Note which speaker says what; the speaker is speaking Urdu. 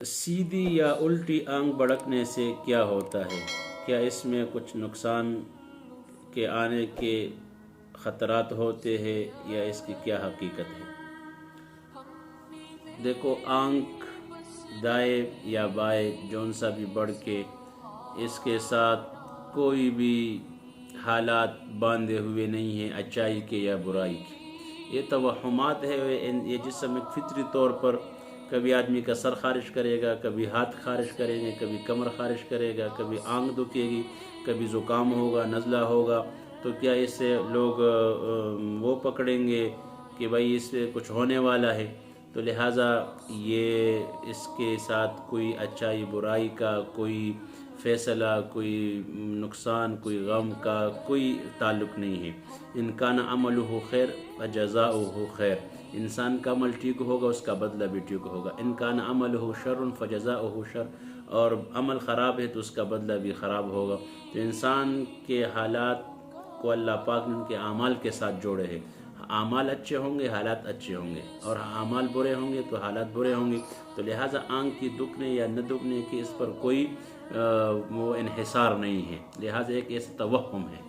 Speaker 1: سیدھی یا الٹی آنکھ بڑکنے سے کیا ہوتا ہے؟ کیا اس میں کچھ نقصان کے آنے کے خطرات ہوتے ہیں یا اس کی کیا حقیقت ہے؟ دیکھو، آنکھ دائیں یا بائیں جون سا بھی بڑھ کے اس کے ساتھ کوئی بھی حالات باندھے ہوئے نہیں ہیں، اچائی کے یا برائی کے۔ یہ توہمات ہے، یہ جسم ایک فطری طور پر کبھی آدمی کا سر خارش کرے گا، کبھی ہاتھ خارش کریں گے، کبھی کمر خارش کرے گا، کبھی آنکھ دکھے گی، کبھی زکام ہوگا، نزلہ ہوگا۔ تو کیا اس سے لوگ وہ پکڑیں گے کہ بھائی اس سے کچھ ہونے والا ہے؟ تو لہٰذا یہ اس کے ساتھ کوئی اچائی برائی کا کوئی فیصلہ، کوئی نقصان، کوئی غم کا کوئی تعلق نہیں ہے۔ ان کان عملہ خیر فجزاؤہ خیر، انسان کا عمل ٹھیک ہوگا اس کا بدلہ بھی ٹھیک ہوگا۔ ان کان عملہ شر فجزاؤہ شر، اور عمل خراب ہے تو اس کا بدلہ بھی خراب ہوگا۔ تو انسان کے حالات کو اللہ پاک نے ان کے اعمال کے ساتھ جوڑے ہیں۔ اعمال اچھے ہوں گے حالات اچھے ہوں گے، اور اعمال برے ہوں گے تو حالات برے ہوں گے۔ تو لہٰذا آنکھ کی دکھنے یا نہ دکھنے کی اس پر کوئی وہ انحصار نہیں ہے، لہٰذا ایک ایسا توہم ہے۔